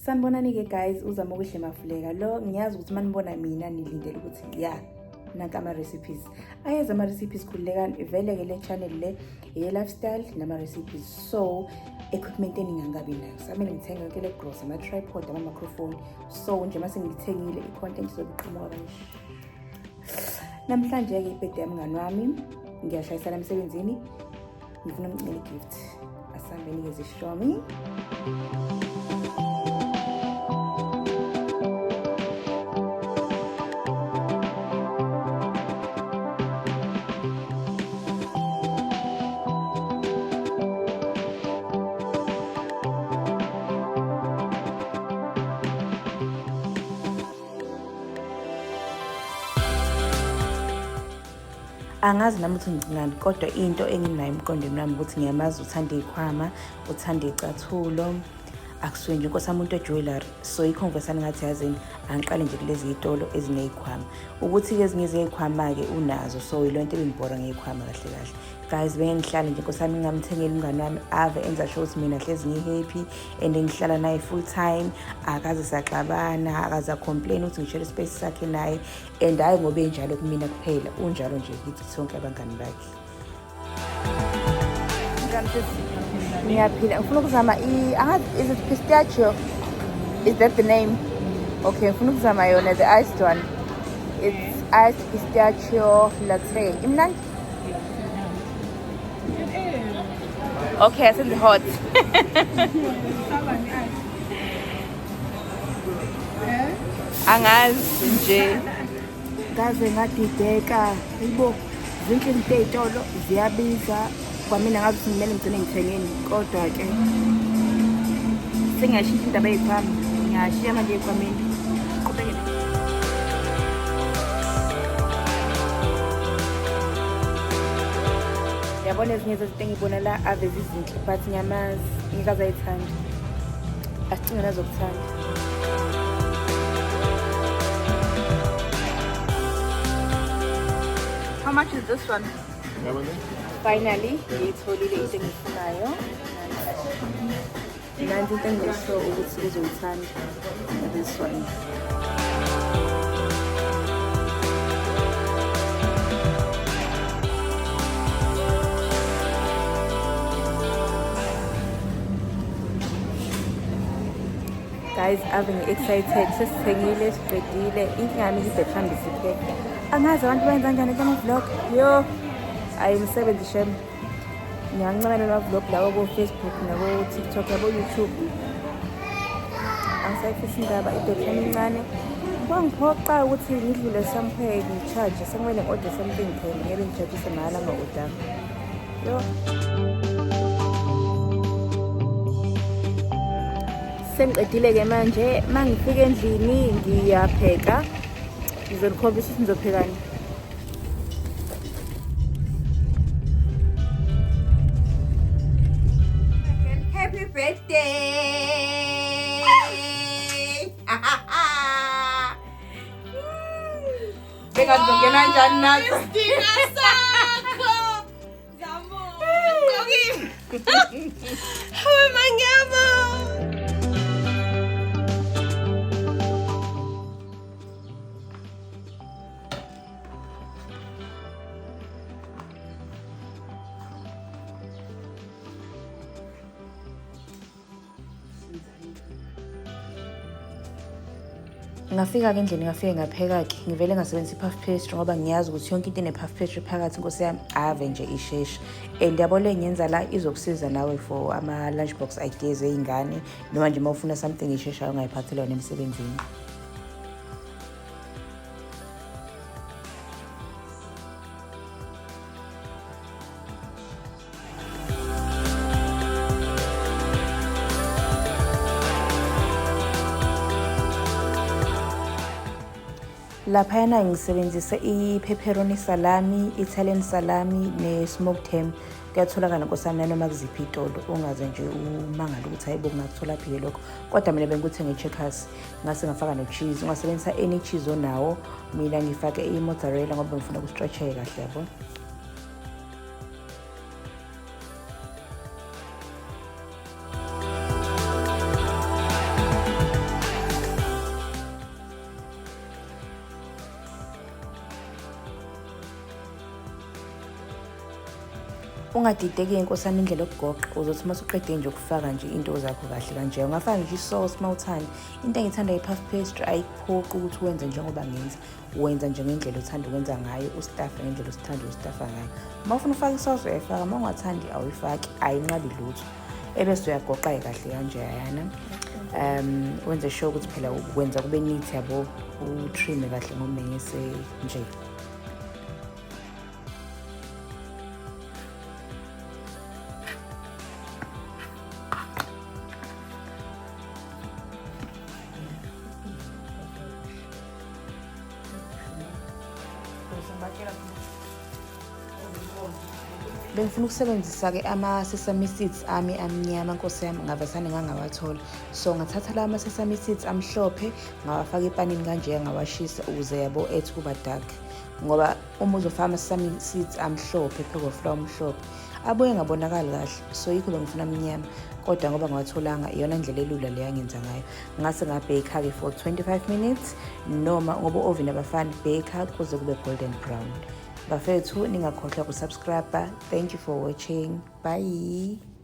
Sanibonani-ke guys, uzama ukuhle mafuleka. Lo ngiyazi ukuthi manibona mina nilindele ukuthi ya nanka ama-recipes. Ayeza ama-recipes khululekani, vele-ke le channel le ye-lifestyle nama-recipes. So, equipment eningangabi nayo. Samele ngithenge yonke le gross, ama-tripod, ama-microphone. So, nje mase ngithengile i-content izobiqhamuka kanje. Namhlanje-ke ibirthday yami mngani wami. Ngiyashayisana emsebenzini. Ngifuna umcela i-gift. Asambe nikeze ishomi. Angazi nami ukuthi ngicingani kodwa into enginayo emqondweni wami ukuthi ngiyamazi uthanda ikhwama, uthanda icathulo, akusuke nje inkosi umuntu ejewelry. So iconversation ngathi yazini angiqale nje kulezi izitolo ezinezikhwama. Ukuthi ke ezinye izikhwama ke unazo, so ilonto ebengibhora ngezikhwama kahle kahle. Guys, bengihlala nje inkosi yami ngamthengela umngane wami ave enza sure ukuthi mina hlezi ngihappy and ngihlala naye full time, akaze saxabana, akaza complain ukuthi ngishare space sakhe naye, and hayi ngoba enjalo kumina kuphela, unjalo nje kithi sonke abangani bakhe. Ngiyaphila, ngifuna ukuzama is it pistachio? Is that the name? Okay, ngifuna ukuzama yona the iced one. It's iced pistachio latte. Imnandi? Okay, it's in the hot. Angazi nje. Ngaze ngadideka. Yibo, zinhle izinto ezitolo ziyabiza. Kwamina ngathi kumele ngigcine ngithengeni kodwa ke sengiyashintsha indaba yezikhwama. Ngiyashiya manje ezikhwameni. Qhubekele. Yabona ezinye zezinto engibona la ave zizinhle but ngiyamazi ngikazayithanda. Asicinge nazokuthanda. How much is this one? Finally, ngiyitholile into engiyifunayo. Nanti into engiyisho ukuthi uzoyithanda. This one. Guys, I'm excited. Sesithengile, siqedile. Inkinga yami izibethambisa iphepha. Angazi abantu benza kanjani ama vlog. Yo. Ayimsebenzi shem. Ngiyancamela ama vlog lawo ku Facebook nabo TikTok nabo YouTube. Angisayifisa indaba idetha encane. Kwangiphoqa ukuthi ngidlule somewhere ngicharge sekumele ngorder something khona ngeke ngijabulise mahhala ama-order. Yo. Sengiqedile ke manje mangifika endlini ngiyapheka. Ngizonikhombisa ukuthi ngizophekani. Happy birthday! Ngizongena kanjani nazo? Zamo. Hawe mangamo. Ngafika ke endlini ngafike ngapheka ke ngivele ngasebenzisa i-puff pastry ngoba ngiyazi ukuthi yonke into ine-puff pastry phakathi inkosi yami ave nje isheshe. And yabo le ngiyenza la izokusiza nawe for ama lunchbox ideas ezingane noma nje mawufuna something isheshayo ongayiphathela yona emsebenzini. Laphayana ngisebenzisa i-pepperoni salami, Italian salami ne-smoked ham. Kuyatholakala nkosana noma kuziphi itolo. Ungaze nje umangala ukuthi hayibo ngakuthola phi lokho. Kodwa mina bengikuthenge eCheckers ngase ngafaka no-cheese. Ungasebenzisa any cheese onawo. Mina ngifake i-mozzarella ngoba ngifuna ukustretch kahle yabo. Ungadideki inkosana indlela yokugoqa uzothi uma usuqede nje ukufaka nje into zakho kahle kanje. Ungafaka nje isauce uma uthanda. Into engithanda i-puff pastry ayikuphoqi ukuthi wenze njengoba ngenza. Wenza nje ngendlela othanda ukwenza ngayo, ustafe ngendlela osithanda ukustafa ngayo. Uma ufuna ufaka isauce uyayifaka, uma ungathandi awuyifaki, ayinqabi lutho. Ebese uyagoqa kahle kanjeyana. Wenze sure ukuthi phela ukwenza kube neat yabo, utrim kahle ngomengese nje. Bengifuna ukusebenzisa-ke ama-sesame seeds ami amnyama nkosi yami, ngavesane ngangawathola. So ngathatha la ama-sesame seeds amhlophe ngawafaka epanini kanje ngawashisa ukuze yabo ethi kuba dark. Ngoba uma uzofaka ama-sesame seeds amhlophe pheko flour omhlophe abuye ngabonakali kahle. So yikho bengifuna amnyama. Kodwa ngoba ngawatholanga iyona ndlela elula le yangenza ngayo. Ngase ngabheka-ke for 25 minutes noma ngoba oven abafani bheka kuze kube golden brown. Bafethu ningakhohlwa kusubscribe. Thank you for watching. Bye.